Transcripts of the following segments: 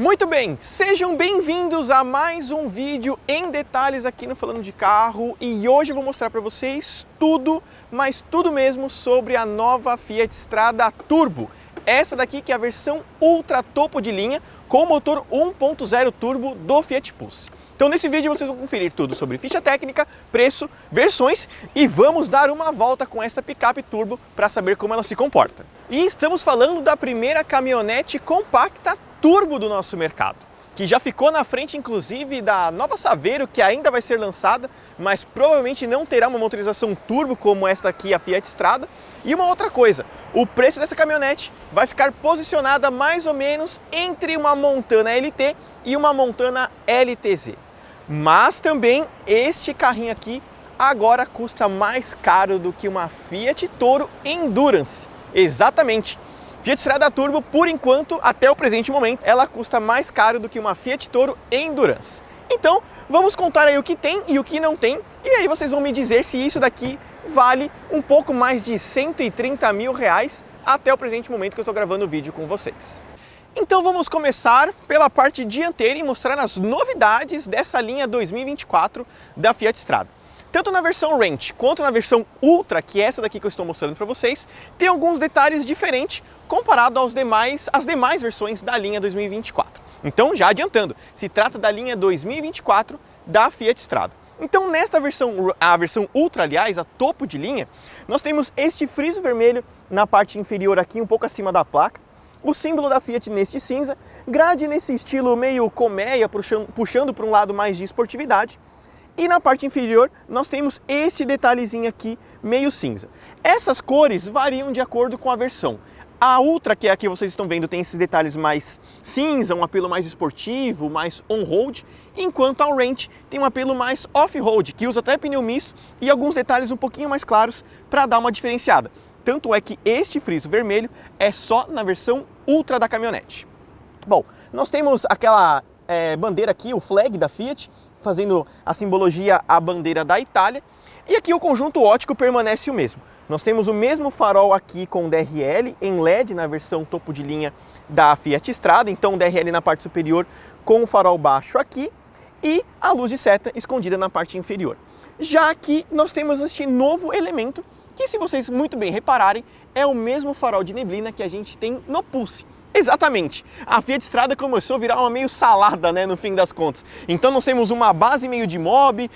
Muito bem, sejam bem-vindos a mais um vídeo em detalhes aqui no Falando de Carro e hoje eu vou mostrar para vocês tudo, mas tudo mesmo sobre a nova Fiat Strada Turbo. Essa daqui que é a versão ultra topo de linha com motor 1.0 turbo do Fiat Pulse. Então nesse vídeo vocês vão conferir tudo sobre ficha técnica, preço, versões e vamos dar uma volta com esta picape turbo para saber como ela se comporta. E estamos falando da primeira caminhonete compacta turbo do nosso mercado, que já ficou na frente inclusive da nova Saveiro, que ainda vai ser lançada, mas provavelmente não terá uma motorização turbo como esta aqui, a Fiat Strada. E uma outra coisa, o preço dessa caminhonete vai ficar posicionada mais ou menos entre uma Montana LT e uma Montana LTZ. Mas também este carrinho aqui agora custa mais caro do que uma Fiat Toro Endurance. Exatamente! Fiat Strada Turbo, por enquanto, até o presente momento, ela custa mais caro do que uma Fiat Toro Endurance. Então, vamos contar aí o que tem e o que não tem, e aí vocês vão me dizer se isso daqui vale um pouco mais de 130 mil reais até o presente momento que eu estou gravando o vídeo com vocês. Então vamos começar pela parte dianteira e mostrar as novidades dessa linha 2024 da Fiat Strada. Tanto na versão Range quanto na versão Ultra, que é essa daqui que eu estou mostrando para vocês, tem alguns detalhes diferentes comparado às demais versões da linha 2024. Então, já adiantando, se trata da linha 2024 da Fiat Strada. Então, nesta versão, a versão Ultra, aliás, a topo de linha, nós temos este friso vermelho na parte inferior aqui, um pouco acima da placa, o símbolo da Fiat neste cinza, grade nesse estilo meio colmeia, puxando para um lado mais de esportividade, e na parte inferior nós temos este detalhezinho aqui meio cinza. Essas cores variam de acordo com a versão. A Ultra, que é a que vocês estão vendo, tem esses detalhes mais cinza, um apelo mais esportivo, mais on-road, enquanto a Range tem um apelo mais off-road, que usa até pneu misto e alguns detalhes um pouquinho mais claros para dar uma diferenciada. Tanto é que este friso vermelho é só na versão Ultra da caminhonete. Bom, nós temos aquela bandeira aqui, o flag da Fiat, fazendo a simbologia à bandeira da Itália, e aqui o conjunto óptico permanece o mesmo. Nós temos o mesmo farol aqui com DRL em LED na versão topo de linha da Fiat Strada, então DRL na parte superior com o farol baixo aqui e a luz de seta escondida na parte inferior. Já aqui nós temos este novo elemento que, se vocês muito bem repararem, é o mesmo farol de neblina que a gente tem no Pulse. Exatamente, a Fiat Strada começou a virar uma meio salada, né, no fim das contas. Então nós temos uma base meio de Mobi,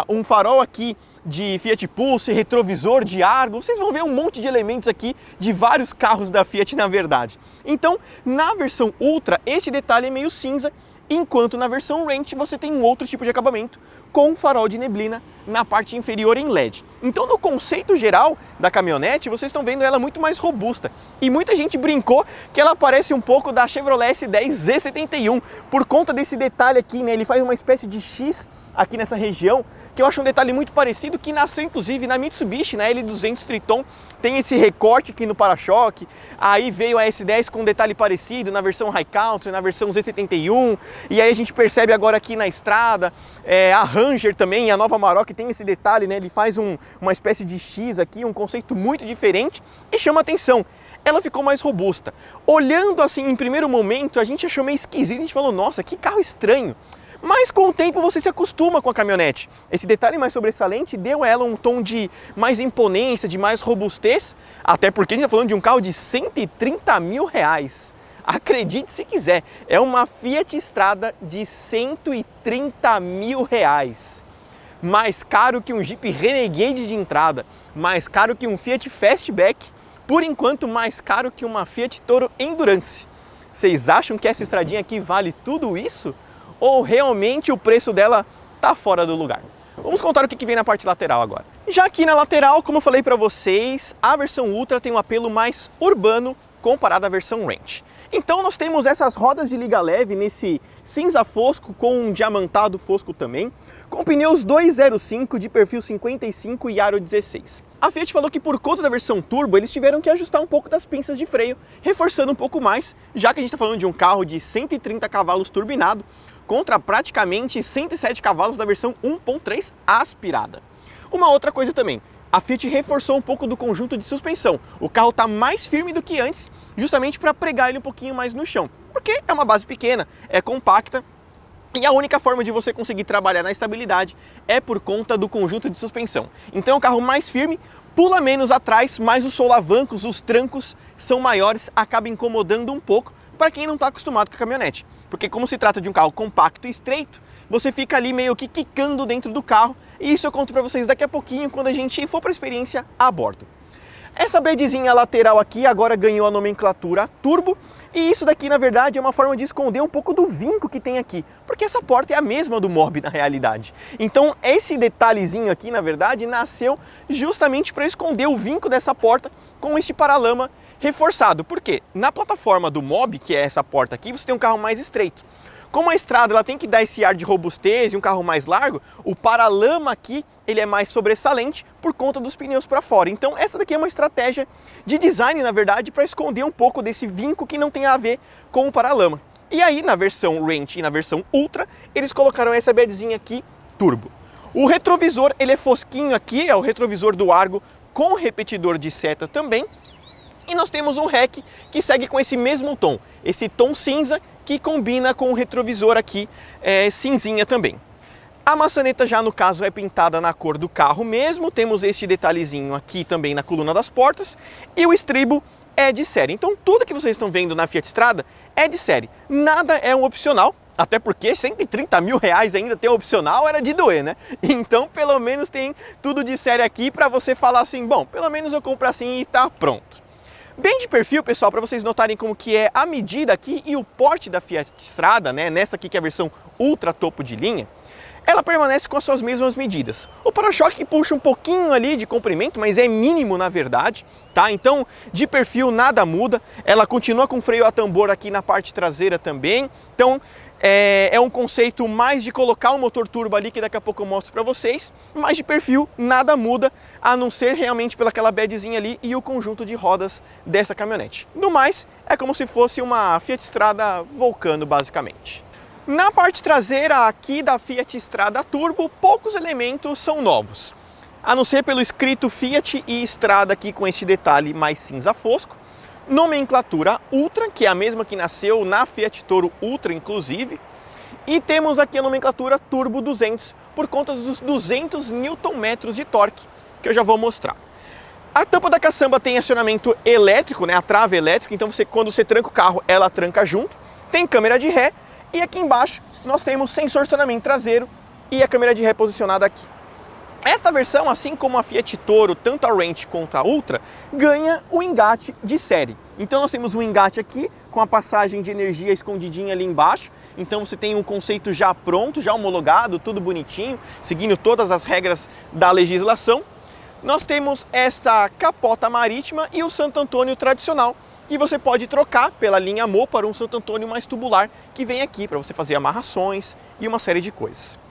um farol aqui de Fiat Pulse, retrovisor de Argo, vocês vão ver um monte de elementos aqui de vários carros da Fiat na verdade. Então, na versão Ultra, este detalhe é meio cinza, enquanto na versão Range você tem um outro tipo de acabamento com farol de neblina na parte inferior em LED. Então, no conceito geral da caminhonete, vocês estão vendo ela muito mais robusta. E muita gente brincou que ela parece um pouco da Chevrolet S10 Z71, por conta desse detalhe aqui, né? Ele faz uma espécie de X aqui nessa região, que eu acho um detalhe muito parecido, que nasceu inclusive na Mitsubishi, na L200 Triton, tem esse recorte aqui no para-choque, aí veio a S10 com um detalhe parecido na versão High Country, na versão Z71, e aí a gente percebe agora aqui na Strada, a Ranger também, a nova Amarok tem esse detalhe, né? Ele faz uma espécie de X aqui, um conceito muito diferente e chama atenção. Ela ficou mais robusta. Olhando assim em primeiro momento, a gente achou meio esquisito, a gente falou, nossa, que carro estranho. Mas com o tempo você se acostuma com a caminhonete. Esse detalhe mais sobressalente deu a ela um tom de mais imponência, de mais robustez, até porque a gente está falando de um carro de 130 mil reais. Acredite se quiser, é uma Fiat Strada de 130 mil reais. Mais caro que um Jeep Renegade de entrada, mais caro que um Fiat Fastback, por enquanto mais caro que uma Fiat Toro Endurance. Vocês acham que essa estradinha aqui vale tudo isso? Ou realmente o preço dela tá fora do lugar? Vamos contar o que vem na parte lateral agora. Já aqui na lateral, como eu falei para vocês, a versão Ultra tem um apelo mais urbano comparado à versão Range. Então nós temos essas rodas de liga leve nesse cinza fosco com um diamantado fosco também, com pneus 205 de perfil 55 e aro 16. A Fiat falou que por conta da versão Turbo eles tiveram que ajustar um pouco das pinças de freio, reforçando um pouco mais, já que a gente está falando de um carro de 130 cavalos turbinado, contra praticamente 107 cavalos da versão 1.3 aspirada. Uma outra coisa também, a Fiat reforçou um pouco do conjunto de suspensão. O carro está mais firme do que antes, justamente para pregar ele um pouquinho mais no chão, porque é uma base pequena, é compacta, e a única forma de você conseguir trabalhar na estabilidade é por conta do conjunto de suspensão. Então é um carro mais firme, pula menos atrás, mas os solavancos, os trancos são maiores, acaba incomodando um pouco para quem não está acostumado com a caminhonete. Porque como se trata de um carro compacto e estreito, você fica ali meio que quicando dentro do carro, e isso eu conto para vocês daqui a pouquinho quando a gente for para a experiência a bordo. Essa bedzinha lateral aqui agora ganhou a nomenclatura turbo, e isso daqui na verdade é uma forma de esconder um pouco do vinco que tem aqui, porque essa porta é a mesma do Mob na realidade. Então esse detalhezinho aqui na verdade nasceu justamente para esconder o vinco dessa porta com este paralama reforçado. Por quê? Na plataforma do Mob, que é essa porta aqui, você tem um carro mais estreito. Como a estrada ela tem que dar esse ar de robustez e um carro mais largo, o paralama aqui ele é mais sobressalente por conta dos pneus para fora. Então essa daqui é uma estratégia de design, na verdade, para esconder um pouco desse vinco que não tem a ver com o paralama. E aí na versão Range e na versão Ultra, eles colocaram essa bedzinha aqui turbo. O retrovisor ele é fosquinho aqui, é o retrovisor do Argo com repetidor de seta também. E nós temos um REC que segue com esse mesmo tom, esse tom cinza que combina com o retrovisor aqui cinzinha também. A maçaneta já no caso é pintada na cor do carro mesmo, temos este detalhezinho aqui também na coluna das portas e o estribo é de série. Então tudo que vocês estão vendo na Fiat Strada é de série, nada é um opcional, até porque 130 mil reais ainda ter um opcional era de doer, né? Então pelo menos tem tudo de série aqui para você falar assim, bom, pelo menos eu compro assim e tá pronto. Bem de perfil, pessoal, para vocês notarem como que é a medida aqui e o porte da Fiat Strada, né, nessa aqui que é a versão Ultra topo de linha, ela permanece com as suas mesmas medidas. O para-choque puxa um pouquinho ali de comprimento, mas é mínimo na verdade, tá? Então, de perfil nada muda, ela continua com freio a tambor aqui na parte traseira também, então é um conceito mais de colocar um motor turbo ali, que daqui a pouco eu mostro para vocês, mas de perfil nada muda, a não ser realmente pelaquela bedzinha ali e o conjunto de rodas dessa caminhonete. No mais, é como se fosse uma Fiat Strada Vulcano, basicamente. Na parte traseira aqui da Fiat Strada Turbo, poucos elementos são novos, a não ser pelo escrito Fiat e Strada aqui com este detalhe mais cinza fosco. Nomenclatura Ultra, que é a mesma que nasceu na Fiat Toro Ultra, inclusive. E temos aqui a nomenclatura Turbo 200, por conta dos 200 Nm de torque, que eu já vou mostrar. A tampa da caçamba tem acionamento elétrico, né, a trava elétrica, então quando você tranca o carro, ela tranca junto. Tem câmera de ré, e aqui embaixo nós temos sensor de estacionamento traseiro e a câmera de ré posicionada aqui. Esta versão, assim como a Fiat Toro, tanto a Range quanto a Ultra, ganha o engate de série. Então nós temos um engate aqui com a passagem de energia escondidinha ali embaixo. Então você tem um conceito já pronto, já homologado, tudo bonitinho, seguindo todas as regras da legislação. Nós temos esta capota marítima e o Santo Antônio tradicional, que você pode trocar pela linha Mo para um Santo Antônio mais tubular, que vem aqui para você fazer amarrações e uma série de coisas.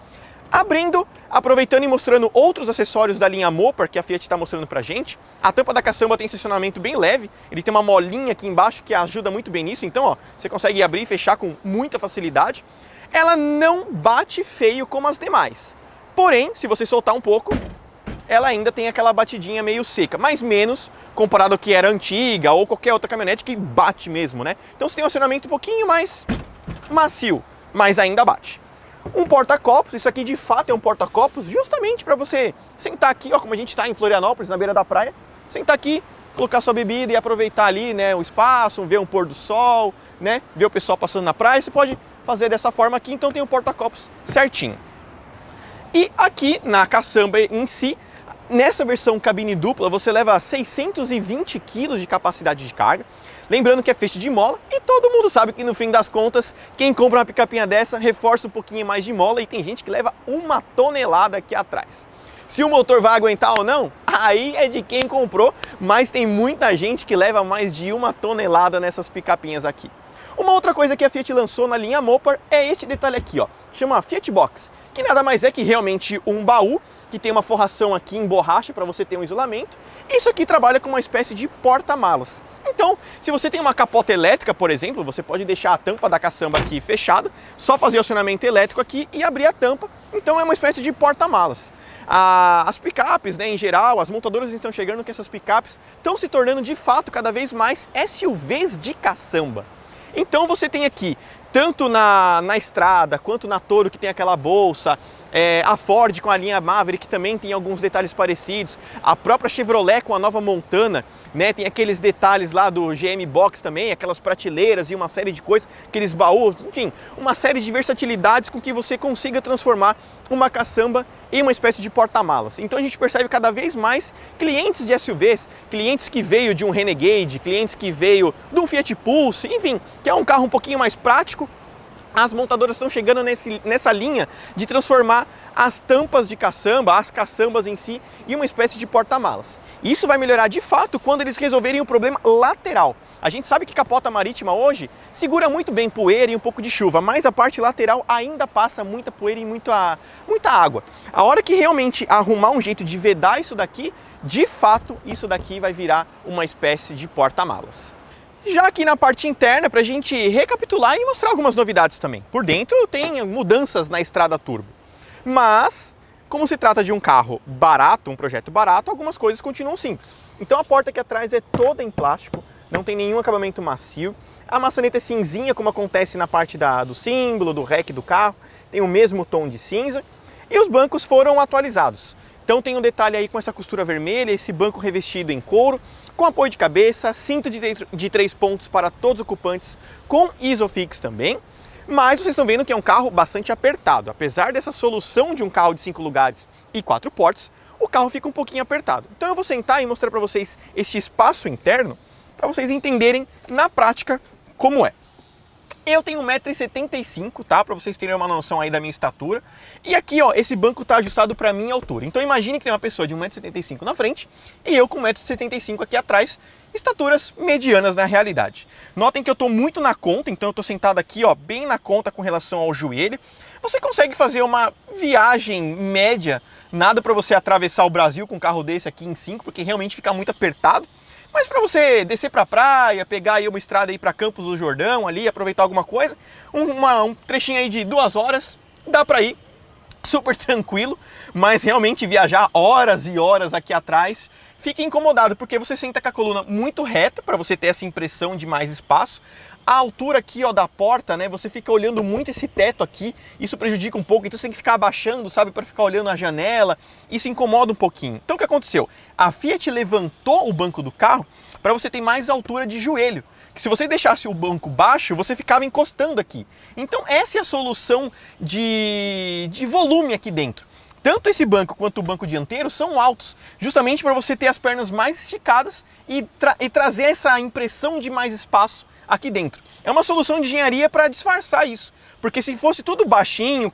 Abrindo, aproveitando e mostrando outros acessórios da linha Mopar que a Fiat está mostrando pra gente, a tampa da caçamba tem estacionamento bem leve, ele tem uma molinha aqui embaixo que ajuda muito bem nisso, então ó, você consegue abrir e fechar com muita facilidade. Ela não bate feio como as demais, porém, se você soltar um pouco, ela ainda tem aquela batidinha meio seca, mas menos comparado ao que era antiga ou qualquer outra caminhonete que bate mesmo, né? Então você tem um acionamento um pouquinho mais macio, mas ainda bate. Um porta-copos, isso aqui de fato é um porta-copos justamente para você sentar aqui, ó, como a gente está em Florianópolis, na beira da praia, sentar aqui, colocar sua bebida e aproveitar ali, né, o espaço, ver um pôr do sol, né, ver o pessoal passando na praia, você pode fazer dessa forma aqui, então tem um porta-copos certinho. E aqui na caçamba em si, nessa versão cabine dupla, você leva 620 kg de capacidade de carga. Lembrando que é feixe de mola e todo mundo sabe que no fim das contas, quem compra uma picapinha dessa reforça um pouquinho mais de mola e tem gente que leva 1 tonelada aqui atrás. Se o motor vai aguentar ou não, aí é de quem comprou, mas tem muita gente que leva mais de 1 tonelada nessas picapinhas aqui. Uma outra coisa que a Fiat lançou na linha Mopar é este detalhe aqui, ó, chama Fiat Box, que nada mais é que realmente um baú que tem uma forração aqui em borracha para você ter um isolamento. Isso aqui trabalha com uma espécie de porta-malas. Então, se você tem uma capota elétrica, por exemplo, você pode deixar a tampa da caçamba aqui fechada, só fazer o acionamento elétrico aqui e abrir a tampa. Então é uma espécie de porta-malas. As picapes, né, em geral, as montadoras estão chegando que essas picapes estão se tornando de fato cada vez mais SUVs de caçamba. Então você tem aqui, tanto na estrada quanto na Toro, que tem aquela bolsa, a Ford com a linha Maverick, que também tem alguns detalhes parecidos, a própria Chevrolet com a nova Montana, né, tem aqueles detalhes lá do GM Box também, aquelas prateleiras e uma série de coisas, aqueles baús, enfim, uma série de versatilidades com que você consiga transformar uma caçamba em uma espécie de porta-malas. Então a gente percebe cada vez mais clientes de SUVs, clientes que veio de um Renegade, clientes que veio de um Fiat Pulse, enfim, que é um carro um pouquinho mais prático. As montadoras estão chegando nessa linha de transformar as tampas de caçamba, as caçambas em si, em uma espécie de porta-malas. Isso vai melhorar de fato quando eles resolverem o problema lateral. A gente sabe que capota marítima hoje segura muito bem poeira e um pouco de chuva, mas a parte lateral ainda passa muita poeira e muita água. A hora que realmente arrumar um jeito de vedar isso daqui, de fato isso daqui vai virar uma espécie de porta-malas. Já aqui na parte interna, para a gente recapitular e mostrar algumas novidades também. Por dentro tem mudanças na estrada turbo, mas como se trata de um carro barato, um projeto barato, algumas coisas continuam simples. Então a porta aqui atrás é toda em plástico, não tem nenhum acabamento macio. A maçaneta é cinzinha, como acontece na parte do símbolo, do REC do carro, tem o mesmo tom de cinza. E os bancos foram atualizados. Então tem um detalhe aí com essa costura vermelha, esse banco revestido em couro, com apoio de cabeça, cinto de 3 pontos para todos os ocupantes, com Isofix também. Mas vocês estão vendo que é um carro bastante apertado. Apesar dessa solução de um carro de 5 lugares e 4 portas, o carro fica um pouquinho apertado. Então eu vou sentar e mostrar para vocês este espaço interno, para vocês entenderem na prática como é. Eu tenho 1,75 m, tá? Para vocês terem uma noção aí da minha estatura. E aqui, ó, esse banco tá ajustado para minha altura. Então imagine que tem uma pessoa de 1,75 m na frente e eu com 1,75 m aqui atrás, estaturas medianas na realidade. Notem que eu tô muito na conta, então eu tô sentado aqui, ó, bem na conta com relação ao joelho. Você consegue fazer uma viagem média, nada para você atravessar o Brasil com um carro desse aqui em 5, porque realmente fica muito apertado. Mas para você descer para a praia, pegar aí uma estrada aí para Campos do Jordão ali, aproveitar alguma coisa, um trechinho aí de 2 horas, dá para ir super tranquilo, mas realmente viajar horas e horas aqui atrás fica incomodado, porque você senta com a coluna muito reta para você ter essa impressão de mais espaço. A altura aqui, ó, da porta, né, você fica olhando muito esse teto aqui, isso prejudica um pouco, então você tem que ficar abaixando, sabe, para ficar olhando a janela, isso incomoda um pouquinho. Então o que aconteceu? A Fiat levantou o banco do carro para você ter mais altura de joelho, que se você deixasse o banco baixo, você ficava encostando aqui. Então essa é a solução de volume aqui dentro. Tanto esse banco quanto o banco dianteiro são altos, justamente para você ter as pernas mais esticadas e trazer essa impressão de mais espaço aqui dentro. É uma solução de engenharia para disfarçar isso, porque se fosse tudo baixinho,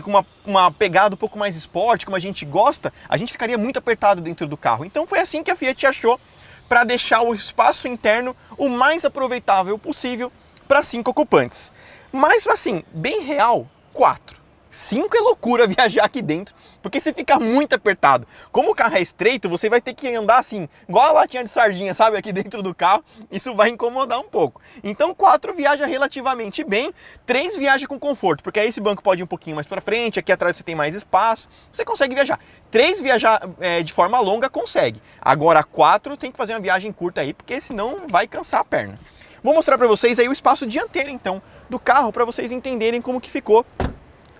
com uma pegada um pouco mais esporte, como a gente gosta, a gente ficaria muito apertado dentro do carro. Então foi assim que a Fiat achou para deixar o espaço interno o mais aproveitável possível para 5 ocupantes. Mas assim, bem real, 4. 5 é loucura viajar aqui dentro, porque você fica muito apertado. Como o carro é estreito, você vai ter que andar assim, igual a latinha de sardinha, sabe, aqui dentro do carro. Isso vai incomodar um pouco. Então 4 viaja relativamente bem, 3 viaja com conforto, porque aí esse banco pode ir um pouquinho mais para frente, aqui atrás você tem mais espaço, você consegue viajar. 3 viajar de forma longa consegue. Agora 4 tem que fazer uma viagem curta aí, porque senão vai cansar a perna. Vou mostrar para vocês aí o espaço dianteiro então do carro, para vocês entenderem como que ficou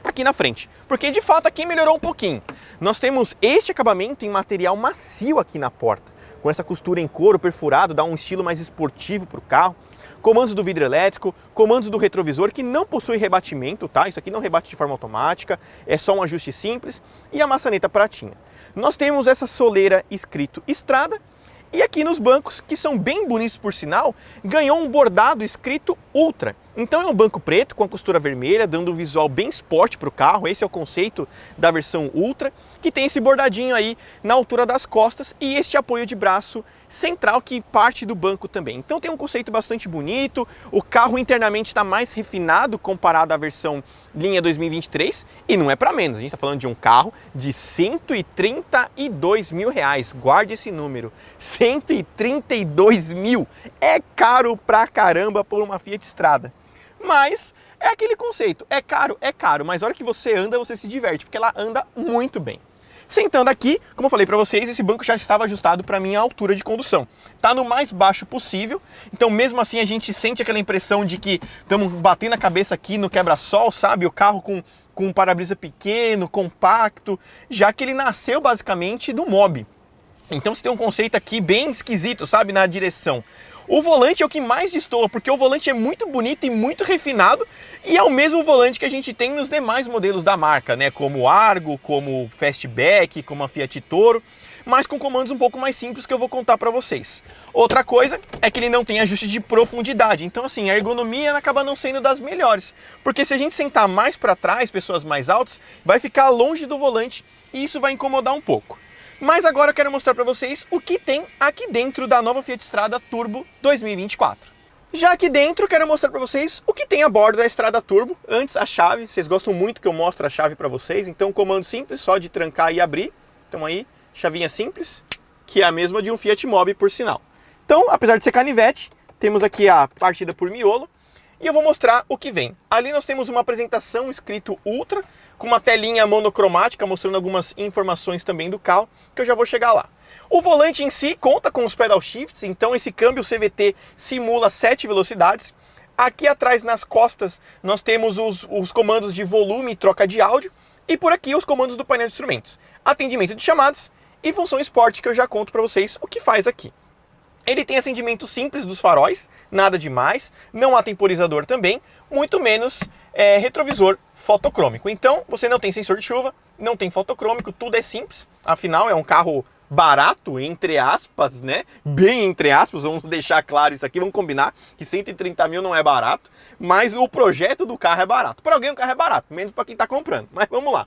aqui na frente, porque de fato aqui melhorou um pouquinho. Nós temos este acabamento em material macio aqui na porta, com essa costura em couro perfurado, dá um estilo mais esportivo para o carro. Comandos do vidro elétrico, comandos do retrovisor que não possui rebatimento, tá? Isso aqui não rebate de forma automática, é só um ajuste simples, e a maçaneta pratinha. Nós temos essa soleira escrito Estrada, e aqui nos bancos, que são bem bonitos por sinal, ganhou um bordado escrito Ultra. Então é um banco preto com a costura vermelha, dando um visual bem esporte para o carro. Esse é o conceito da versão Ultra, que tem esse bordadinho aí na altura das costas e este apoio de braço central que parte do banco também. Então tem um conceito bastante bonito, o carro internamente está mais refinado comparado à versão linha 2023 e não é para menos, a gente está falando de um carro de R$132 mil, guarde esse número, 132 mil, é caro pra caramba por uma Fiat Strada, mas é aquele conceito, é caro, mas a hora que você anda você se diverte, porque ela anda muito bem. Sentando aqui, como eu falei para vocês, esse banco já estava ajustado para a minha altura de condução. Tá no mais baixo possível, então mesmo assim a gente sente aquela impressão de que estamos batendo a cabeça aqui no quebra-sol, sabe? O carro com um para-brisa pequeno, compacto, já que ele nasceu basicamente do Mobi. Então você tem um conceito aqui bem esquisito, sabe? Na direção. O volante é o que mais destoa, porque o volante é muito bonito e muito refinado, e é o mesmo volante que a gente tem nos demais modelos da marca, né? Como o Argo, como o Fastback, como a Fiat Toro, mas com comandos um pouco mais simples que eu vou contar para vocês. Outra coisa é que ele não tem ajuste de profundidade, então assim, a ergonomia acaba não sendo das melhores, porque se a gente sentar mais para trás, pessoas mais altas, vai ficar longe do volante e isso vai incomodar um pouco. Mas agora eu quero mostrar para vocês o que tem aqui dentro da nova Fiat Strada Turbo 2024. Já aqui dentro, quero mostrar para vocês o que tem a bordo da Strada Turbo. Antes, a chave. Vocês gostam muito que eu mostre a chave para vocês, então comando simples, só de trancar e abrir. Então aí, chavinha simples, que é a mesma de um Fiat Mobi, por sinal. Então, apesar de ser canivete, temos aqui a partida por miolo. E eu vou mostrar o que vem. Ali nós temos uma apresentação escrito Ultra, com uma telinha monocromática mostrando algumas informações também do carro, que eu já vou chegar lá. O volante em si conta com os pedal shifts, então esse câmbio CVT simula 7 velocidades. Aqui atrás nas costas nós temos os comandos de volume e troca de áudio, e por aqui os comandos do painel de instrumentos, atendimento de chamadas e função Sport, que eu já conto para vocês o que faz aqui. Ele tem acendimento simples dos faróis, nada demais, não há temporizador também, muito menos retrovisor fotocrômico. Então você não tem sensor de chuva, não tem fotocrômico, tudo é simples, afinal é um carro barato, entre aspas, né? Bem entre aspas, vamos deixar claro isso aqui, vamos combinar que 130 mil não é barato, mas o projeto do carro é barato. Para alguém o carro é barato, menos para quem está comprando, mas vamos lá.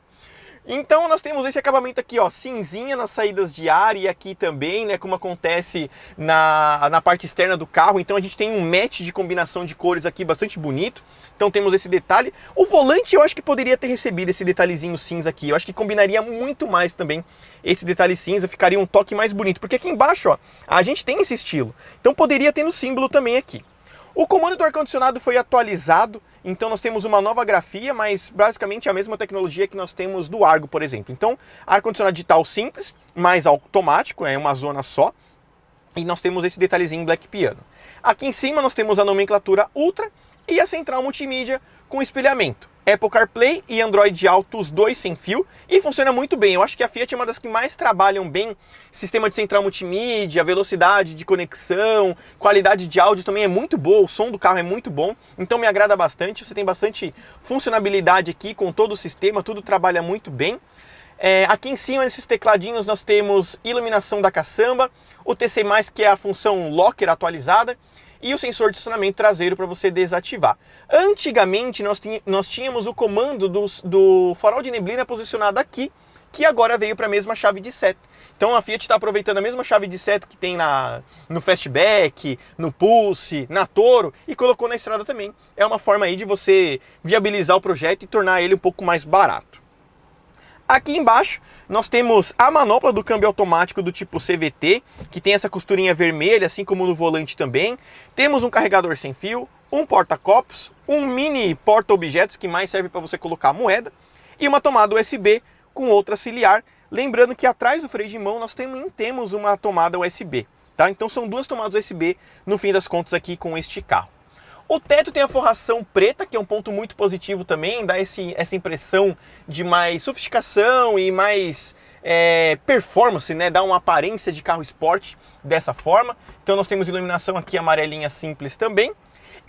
Então nós temos esse acabamento aqui, ó, cinzinha nas saídas de ar e aqui também, né, como acontece na parte externa do carro. Então a gente tem um match de combinação de cores aqui bastante bonito. Então temos esse detalhe. O volante eu acho que poderia ter recebido esse detalhezinho cinza aqui. Eu acho que combinaria muito mais também esse detalhe cinza, ficaria um toque mais bonito. Porque aqui embaixo, ó, a gente tem esse estilo. Então poderia ter no símbolo também aqui. O comando do ar-condicionado foi atualizado, então nós temos uma nova grafia, mas basicamente a mesma tecnologia que nós temos do Argo, por exemplo. Então, ar-condicionado digital simples, mais automático, é uma zona só, e nós temos esse detalhezinho Black Piano. Aqui em cima nós temos a nomenclatura Ultra e a central multimídia com espelhamento. Apple CarPlay e Android Auto, os dois sem fio, e funciona muito bem. Eu acho que a Fiat é uma das que mais trabalham bem sistema de central multimídia, velocidade de conexão, qualidade de áudio também é muito boa, o som do carro é muito bom, então me agrada bastante. Você tem bastante funcionalidade aqui com todo o sistema, tudo trabalha muito bem. Aqui em cima, nesses tecladinhos, nós temos iluminação da caçamba, o TC+, que é a função Locker atualizada, e o sensor de estacionamento traseiro para você desativar. Antigamente nós tínhamos o comando do farol de neblina posicionado aqui, que agora veio para a mesma chave de seta. Então a Fiat está aproveitando a mesma chave de seta que tem no Fastback, no Pulse, na Toro, e colocou na Strada também. É uma forma aí de você viabilizar o projeto e tornar ele um pouco mais barato. Aqui embaixo nós temos a manopla do câmbio automático do tipo CVT, que tem essa costurinha vermelha, assim como no volante também. Temos um carregador sem fio, um porta-copos, um mini porta-objetos que mais serve para você colocar moeda, e uma tomada USB com outra auxiliar. Lembrando que atrás do freio de mão nós também temos uma tomada USB, tá? Então são duas tomadas USB no fim das contas aqui com este carro. O teto tem a forração preta, que é um ponto muito positivo também, dá essa impressão de mais sofisticação e mais performance, né? Dá uma aparência de carro esporte dessa forma. Então nós temos iluminação aqui amarelinha simples também.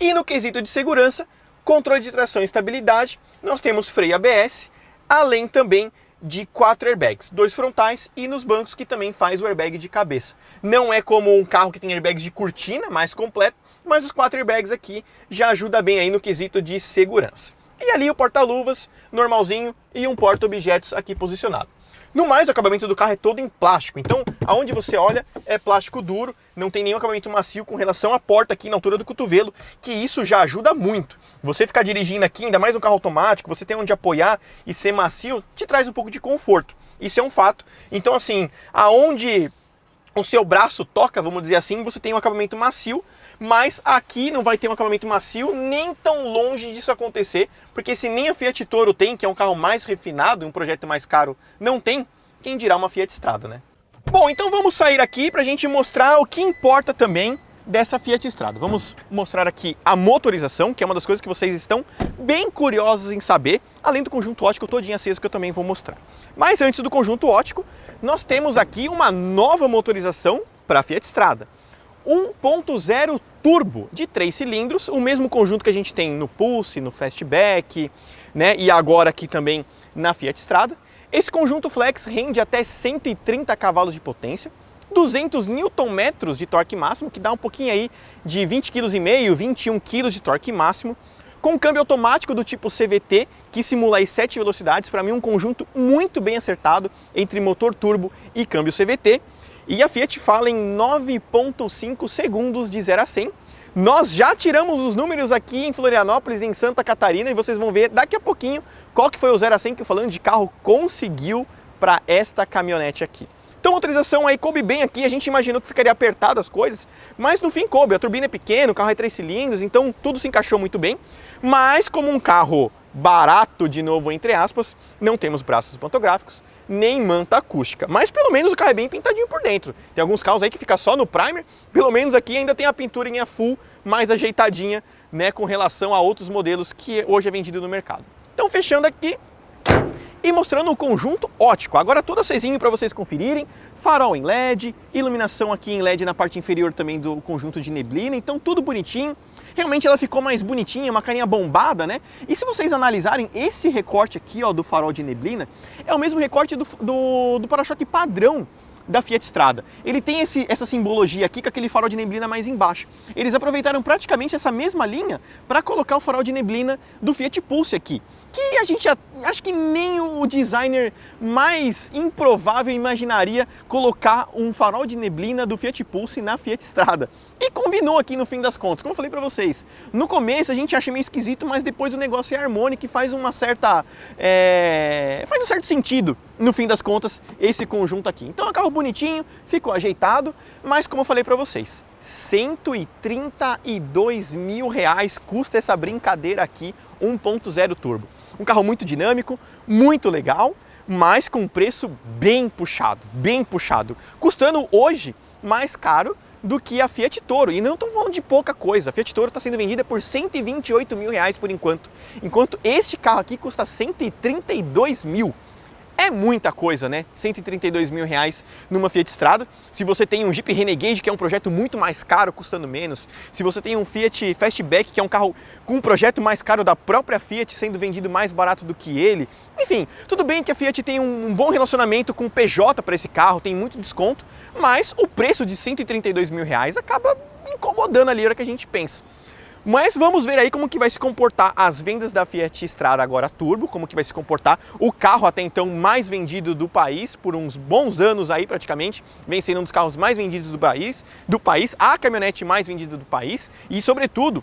E no quesito de segurança, controle de tração e estabilidade, nós temos freio ABS, além também de 4 airbags, 2 frontais e nos bancos que também faz o airbag de cabeça. Não é como um carro que tem airbags de cortina, mais completo, mas os 4 airbags aqui já ajuda bem aí no quesito de segurança. E ali o porta-luvas normalzinho e um porta-objetos aqui posicionado. No mais, o acabamento do carro é todo em plástico, então aonde você olha é plástico duro, não tem nenhum acabamento macio com relação à porta aqui na altura do cotovelo, que isso já ajuda muito. Você ficar dirigindo aqui, ainda mais um carro automático, você tem onde apoiar e ser macio, te traz um pouco de conforto. Isso é um fato. Então assim, aonde o seu braço toca, vamos dizer assim, você tem um acabamento macio, mas aqui não vai ter um acabamento macio nem tão longe disso acontecer, porque se nem a Fiat Toro tem, que é um carro mais refinado, um projeto mais caro, não tem, quem dirá uma Fiat Strada, né? Bom, então vamos sair aqui para a gente mostrar o que importa também dessa Fiat Strada. Vamos mostrar aqui a motorização, que é uma das coisas que vocês estão bem curiosos em saber, além do conjunto ótico todinho aceso que eu também vou mostrar. Mas antes do conjunto ótico, nós temos aqui uma nova motorização para a Fiat Strada. 1.0 turbo de 3 cilindros, o mesmo conjunto que a gente tem no Pulse, no Fastback, né, e agora aqui também na Fiat Strada. Esse conjunto flex rende até 130 cavalos de potência, 200 Nm de torque máximo, que dá um pouquinho aí de 20,5 kg, 21 kg de torque máximo, com câmbio automático do tipo CVT, que simula aí 7 velocidades. Para mim um conjunto muito bem acertado entre motor turbo e câmbio CVT. E a Fiat fala em 9,5 segundos de 0 a 100. Nós já tiramos os números aqui em Florianópolis, em Santa Catarina, e vocês vão ver daqui a pouquinho qual que foi o 0 a 100 que o Falando de Carro conseguiu para esta caminhonete aqui. Então a motorização aí coube bem aqui, a gente imaginou que ficaria apertado as coisas, mas no fim coube. A turbina é pequena, o carro é 3 cilindros, então tudo se encaixou muito bem. Mas como um carro barato, de novo, entre aspas, não temos braços pantográficos, nem manta acústica. Mas pelo menos o carro é bem pintadinho por dentro. Tem alguns carros aí que fica só no primer, pelo menos aqui ainda tem a pinturinha full, mais ajeitadinha, né, com relação a outros modelos que hoje é vendido no mercado. Então fechando aqui e mostrando o conjunto ótico. Agora todo acesinho para vocês conferirem, farol em LED, iluminação aqui em LED na parte inferior também do conjunto de neblina, então tudo bonitinho. Realmente ela ficou mais bonitinha, uma carinha bombada, né? E se vocês analisarem esse recorte aqui, ó, do farol de neblina, é o mesmo recorte do para-choque padrão da Fiat Strada. Ele tem essa simbologia aqui com aquele farol de neblina mais embaixo. Eles aproveitaram praticamente essa mesma linha para colocar o farol de neblina do Fiat Pulse aqui, que a gente acho que nem o designer mais improvável imaginaria colocar um farol de neblina do Fiat Pulse na Fiat Strada. E combinou aqui no fim das contas, como eu falei para vocês. No começo a gente acha meio esquisito, mas depois o negócio é harmônico e faz um certo sentido, no fim das contas, esse conjunto aqui. Então é um carro bonitinho, ficou ajeitado, mas como eu falei para vocês, 132 mil reais custa essa brincadeira aqui, 1.0 turbo. Um carro muito dinâmico, muito legal, mas com preço bem puxado, custando hoje mais caro do que a Fiat Toro. E não estamos falando de pouca coisa, a Fiat Toro está sendo vendida por 128 mil reais por enquanto, enquanto este carro aqui custa 132 mil. É muita coisa, né? 132 mil reais numa Fiat Strada. Se você tem um Jeep Renegade, que é um projeto muito mais caro, custando menos. Se você tem um Fiat Fastback, que é um carro com um projeto mais caro da própria Fiat, sendo vendido mais barato do que ele. Enfim, tudo bem que a Fiat tem um bom relacionamento com o PJ para esse carro, tem muito desconto, mas o preço de 132 mil reais acaba incomodando ali a hora que a gente pensa. Mas vamos ver aí como que vai se comportar as vendas da Fiat Strada agora turbo, como que vai se comportar o carro até então mais vendido do país, por uns bons anos aí praticamente, vem sendo um dos carros mais vendidos do país, a caminhonete mais vendida do país e sobretudo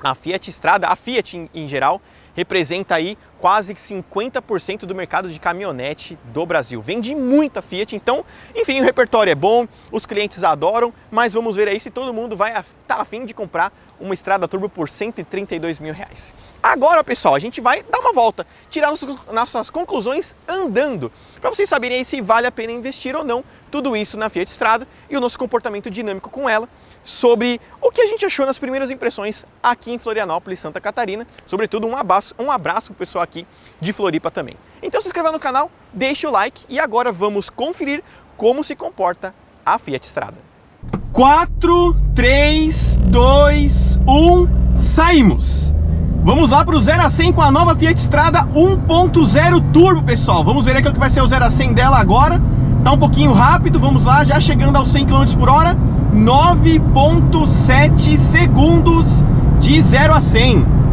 a Fiat Strada, a Fiat em geral, representa aí quase 50% do mercado de caminhonete do Brasil. Vende muita Fiat, então, enfim, o repertório é bom, os clientes adoram, mas vamos ver aí se todo mundo vai estar a fim de comprar uma Strada Turbo por 132 mil reais. Agora, pessoal, a gente vai dar uma volta, tirar nossas conclusões andando, para vocês saberem aí se vale a pena investir ou não tudo isso na Fiat Strada e o nosso comportamento dinâmico com ela, sobre o que a gente achou nas primeiras impressões aqui em Florianópolis, Santa Catarina. Sobretudo um abraço pro pessoal aqui de Floripa também. Então se inscreva no canal, deixe o like e agora vamos conferir como se comporta a Fiat Strada. 4, 3, 2, 1, saímos! Vamos lá para o 0 a 100 com a nova Fiat Strada 1.0 Turbo, pessoal. Vamos ver aqui o que vai ser o 0 a 100 dela agora. Tá um pouquinho rápido, vamos lá, já chegando aos 100 km por hora. 9,7 segundos de 0 a 100.